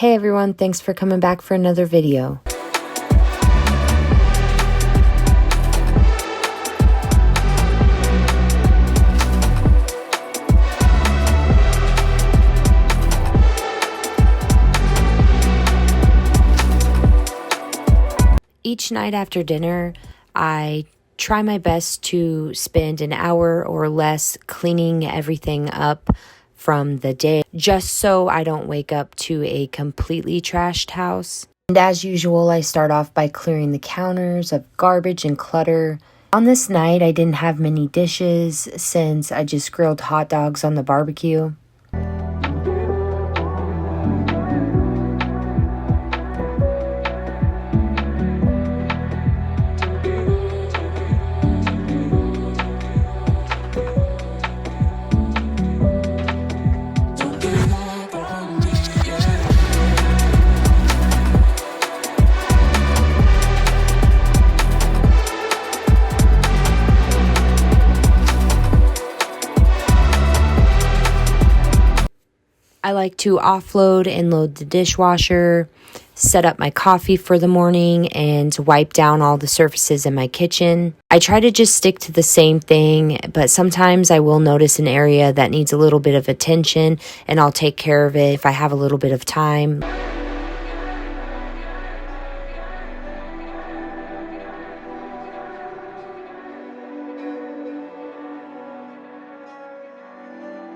Hey everyone, thanks for coming back for another video. Each night after dinner, I try my best to spend an hour or less cleaning everything up from the day, just so I don't wake up to a completely trashed house. And as usual, I start off by clearing the counters of garbage and clutter. On this night, I didn't have many dishes since I just grilled hot dogs on the barbecue. I like to offload and load the dishwasher, set up my coffee for the morning, and wipe down all the surfaces in my kitchen. I try to just stick to the same thing, but sometimes I will notice an area that needs a little bit of attention, and I'll take care of it if I have a little bit of time.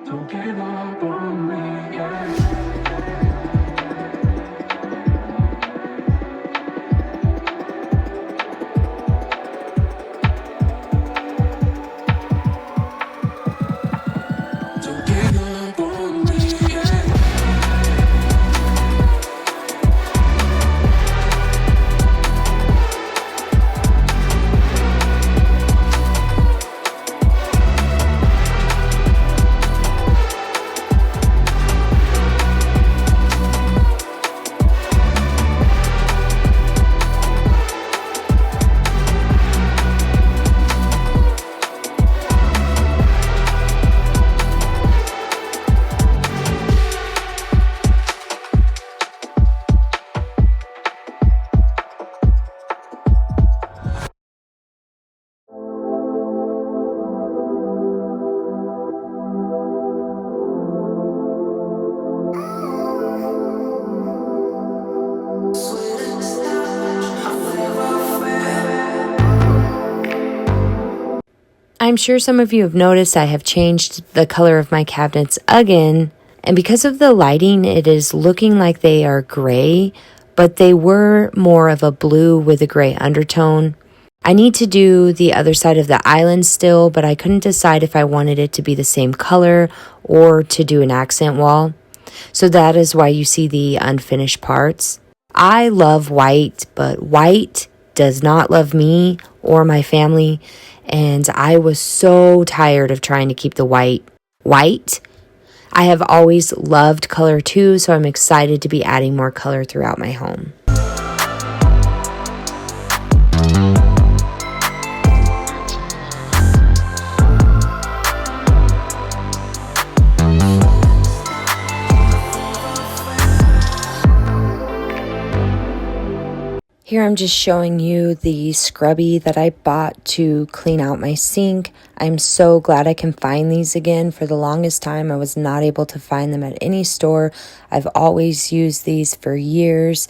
Don't give up on me, yeah. Don't give up on me, yeah. I'm sure some of you have noticed I have changed the color of my cabinets again, and because of the lighting, it is looking like they are gray, but they were more of a blue with a gray undertone. I need to do the other side of the island still, but I couldn't decide if I wanted it to be the same color or to do an accent wall. So that is why you see the unfinished parts. I love white, but white does not love me or my family, and I was so tired of trying to keep the white. I have always loved color too, so I'm excited to be adding more color throughout my home. Here I'm just showing you the scrubby that I bought to clean out my sink. I'm so glad I can find these again. For the longest time, I was not able to find them at any store. I've always used these for years.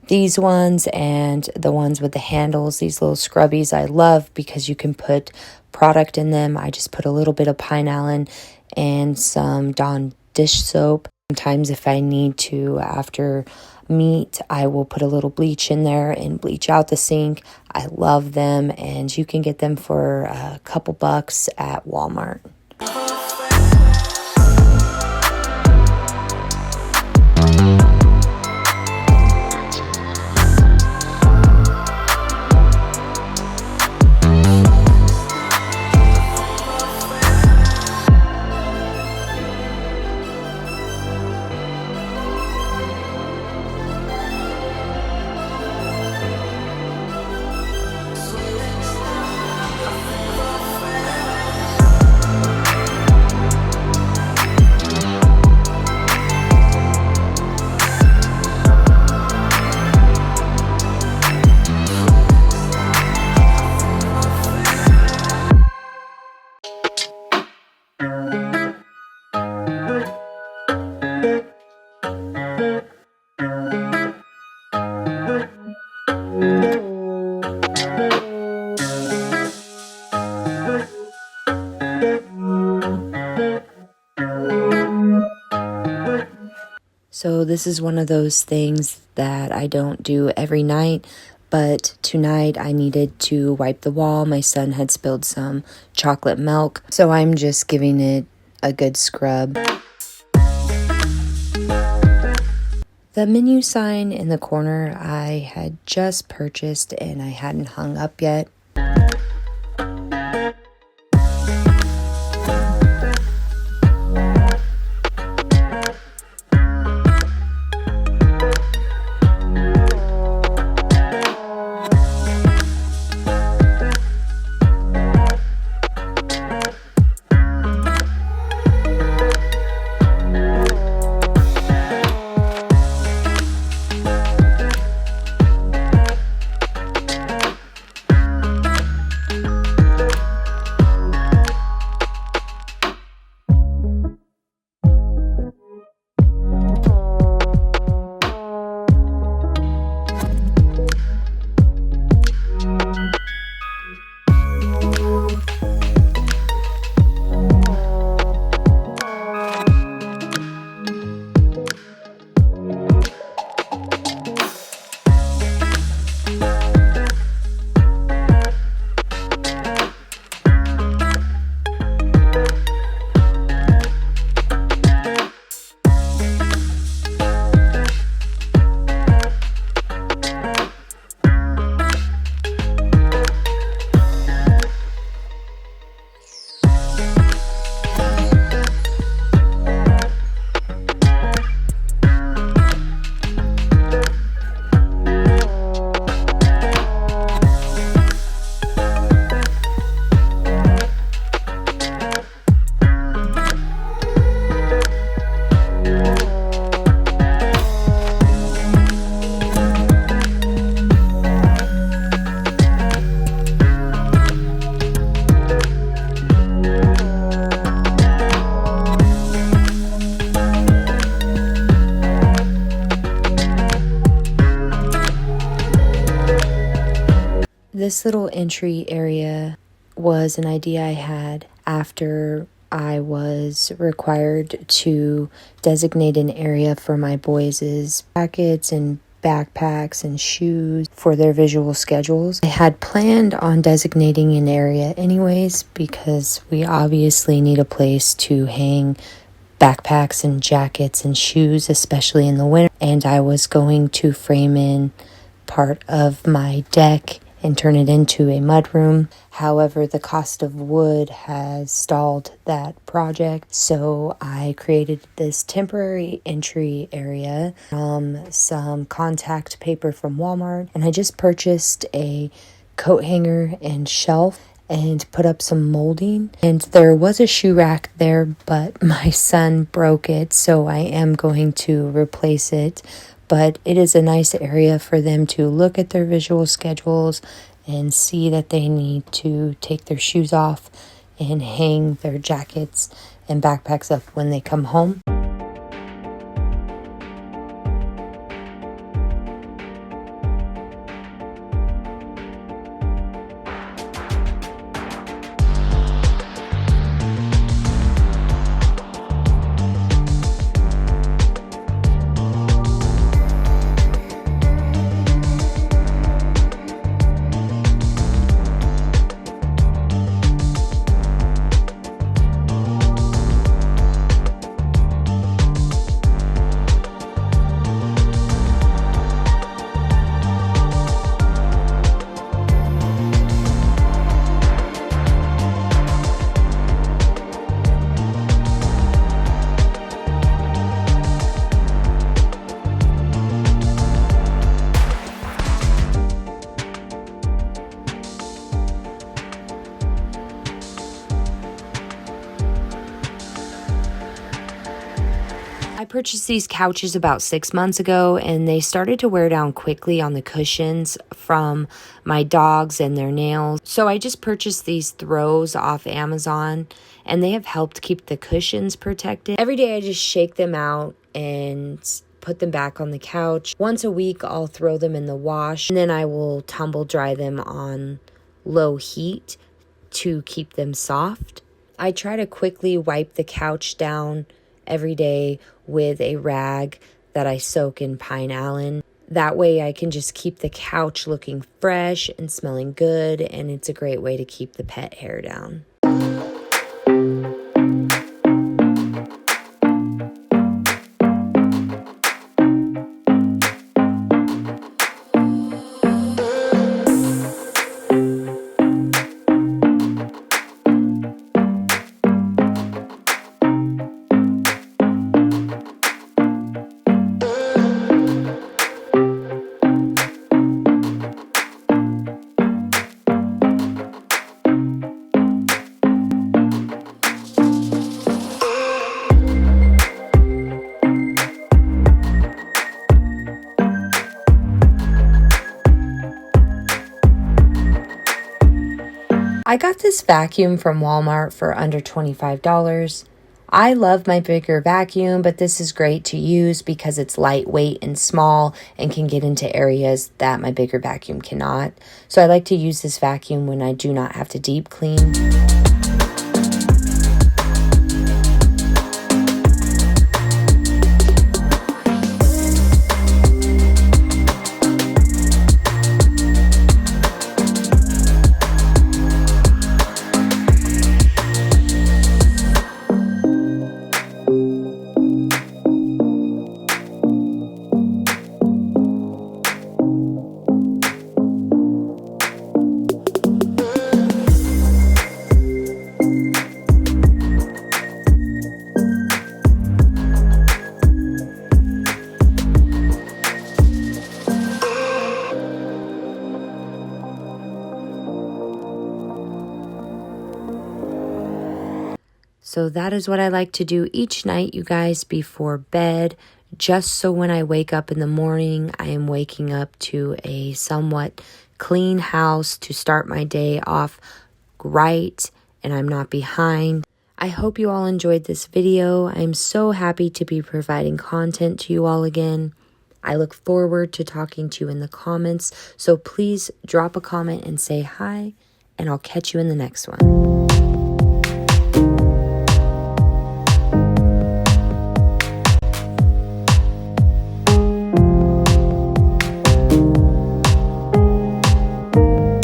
These ones and the ones with the handles, these little scrubbies, I love because you can put product in them. I just put a little bit of Pine Allen and some Dawn dish soap. Sometimes if I need to, after meat, I will put a little bleach in there and bleach out the sink. I love them, and you can get them for a couple bucks at Walmart. So this is one of those things that I don't do every night, but tonight I needed to wipe the wall. My son had spilled some chocolate milk, so I'm just giving it a good scrub. The menu sign in the corner I had just purchased and I hadn't hung up yet. This little entry area was an idea I had after I was required to designate an area for my boys' jackets and backpacks and shoes for their visual schedules. I had planned on designating an area anyways because we obviously need a place to hang backpacks and jackets and shoes, especially in the winter. And I was going to frame in part of my deck and turn it into a mudroom. However, the cost of wood has stalled that project, so I created this temporary entry area from some contact paper from Walmart, and I just purchased a coat hanger and shelf and put up some molding. And there was a shoe rack there, but my son broke it, so I am going to replace it. But it is a nice area for them to look at their visual schedules and see that they need to take their shoes off and hang their jackets and backpacks up when they come home. I purchased these couches about 6 months ago, and they started to wear down quickly on the cushions from my dogs and their nails. So I just purchased these throws off Amazon, and they have helped keep the cushions protected. Every day I just shake them out and put them back on the couch. Once a week, I'll throw them in the wash, and then I will tumble dry them on low heat to keep them soft. I try to quickly wipe the couch down every day with a rag that I soak in pine allen. That way I can just keep the couch looking fresh and smelling good, and it's a great way to keep the pet hair down. I got this vacuum from Walmart for under $25. I love my bigger vacuum, but this is great to use because it's lightweight and small and can get into areas that my bigger vacuum cannot. So I like to use this vacuum when I do not have to deep clean. So that is what I like to do each night, you guys, before bed, just so when I wake up in the morning, I am waking up to a somewhat clean house to start my day off right, and I'm not behind. I hope you all enjoyed this video. I'm so happy to be providing content to you all again. I look forward to talking to you in the comments, so please drop a comment and say hi, and I'll catch you in the next one.